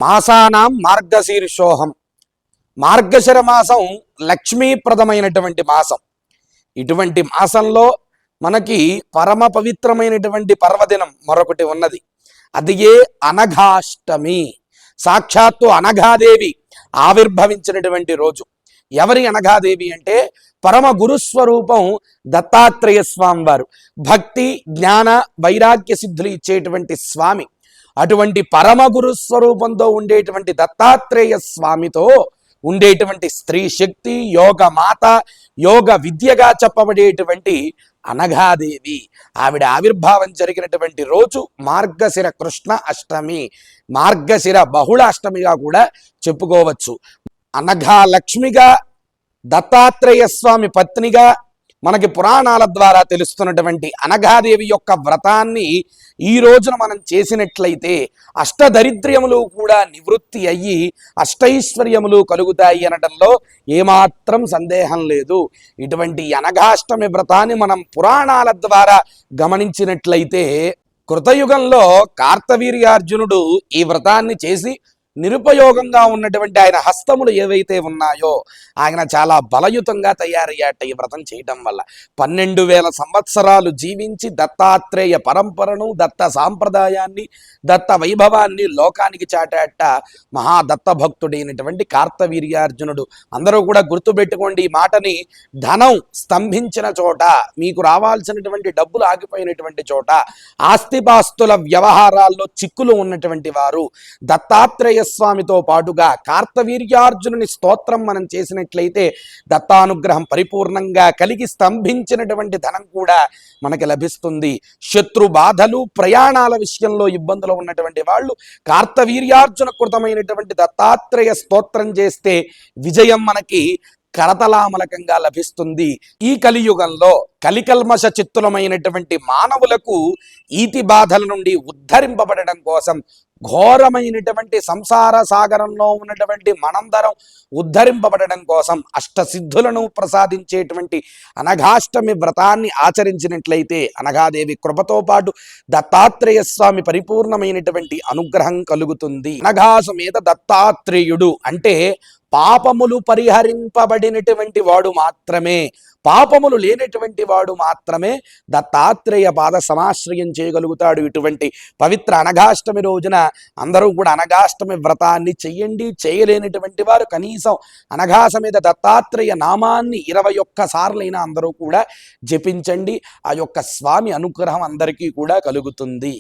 మాసానాం మార్గశీర్షోహం. మార్గశిర మాసం లక్ష్మీప్రదమైనటువంటి మాసం. ఇటువంటి మాసంలో మనకి పరమ పవిత్రమైనటువంటి పర్వదినం మరొకటి ఉన్నది. అది ఏ అనఘాష్టమి. సాక్షాత్తు అనఘాదేవి ఆవిర్భవించినటువంటి రోజు. ఎవరి అనఘాదేవి అంటే పరమ గురుస్వరూపం దత్తాత్రేయ స్వామి వారు. భక్తి జ్ఞాన వైరాగ్య సిద్ధులు ఇచ్చేటువంటి స్వామి. అటువంటి పరమ గురుస్వరూపంతో ఉండేటువంటి దత్తాత్రేయ స్వామితో ఉండేటువంటి స్త్రీ శక్తి, యోగ మాత, యోగ విద్యగా చెప్పబడేటువంటి అనఘాదేవి ఆవిడ ఆవిర్భావం జరిగినటువంటి రోజు మార్గశిర కృష్ణ అష్టమి, మార్గశిర బహుళ అష్టమిగా కూడా చెప్పుకోవచ్చు. అనఘా లక్ష్మిగా, దత్తాత్రేయ స్వామి పత్నిగా మనకి పురాణాల ద్వారా తెలుస్తున్నటువంటి అనఘాదేవి యొక్క వ్రతాన్ని ఈ రోజున మనం చేసినట్లయితే అష్టదరిద్ర్యములు కూడా నివృత్తి అయ్యి అష్టైశ్వర్యములు కలుగుతాయి అనడంలో ఏమాత్రం సందేహం లేదు. ఇటువంటి అనఘాష్టమి వ్రతాన్ని మనం పురాణాల ద్వారా గమనించినట్లయితే కృతయుగంలో కార్తవీర్యార్జునుడు ఈ వ్రతాన్ని చేసి నిరుపయోగంగా ఉన్నటువంటి ఆయన హస్తములు ఏవైతే ఉన్నాయో ఆయన చాలా బలయుతంగా తయారయ్యాట ఈ వ్రతం చేయటం వల్ల. 12,000 సంవత్సరాలు జీవించి దత్తాత్రేయ పరంపరను, దత్త సాంప్రదాయాన్ని, దత్త వైభవాన్ని లోకానికి చాటాట మహాదత్త భక్తుడైనటువంటి కార్తవీర్యార్జునుడు. అందరూ కూడా గుర్తుపెట్టుకోండి ఈ మాటని. ధనం స్తంభించిన చోట, మీకు రావాల్సినటువంటి డబ్బులు ఆగిపోయినటువంటి చోట, ఆస్తిపాస్తుల వ్యవహారాల్లో చిక్కులు ఉన్నటువంటి వారు దత్తాత్రేయ స్వామితో పాటుగా కార్తవీర్యార్జునుని స్తోత్రం మనం చేసినట్లయితే దత్తానుగ్రహం పరిపూర్ణంగా కలిగి స్తంభించినటువంటి ధనం కూడా మనకి లభిస్తుంది. శత్రు బాధలు, ప్రయాణాల విషయంలో ఇబ్బందులు ఉన్నటువంటి వాళ్ళు కార్తవీర్యార్జున కృతమైనటువంటి దత్తాత్రేయ స్తోత్రం చేస్తే విజయం మనకి కరతలామలకంగా లభిస్తుంది. ఈ కలియుగంలో కలికల్మష చిత్తులమైనటువంటి మానవులకు ఈతి బాధల నుండి ఉద్ధరింపబడడం కోసం, ఘోరమైనటువంటి సంసార సాగరంలో ఉన్నటువంటి మనందరం ఉద్ధరింపబడడం కోసం అష్టసిద్ధులను ప్రసాదించేటువంటి అనఘాష్టమి వ్రతాన్ని ఆచరించినట్లయితే అనఘాదేవి కృపతో పాటు దత్తాత్రేయ స్వామి పరిపూర్ణమైనటువంటి అనుగ్రహం కలుగుతుంది. అనఘాసమేత దత్తాత్రేయుడు అంటే పాపములు పరిహరింపబడినటువంటి వాడు మాత్రమే, పాపములు లేనటువంటి వాడు మాత్రమే దత్తాత్రేయ పాద సమాశ్రయం చేయగలుగుతాడు. ఇటువంటి పవిత్ర అనఘాష్టమి రోజున అందరూ కూడా అనఘాష్టమి వ్రతాన్ని చెయ్యండి. చేయలేనటువంటి వారు కనీసం అనఘాసమేత దత్తాత్రేయ నామాన్ని 21 సార్లైనా అందరూ కూడా జపించండి. ఆ యొక్క స్వామి అనుగ్రహం అందరికీ కూడా కలుగుతుంది.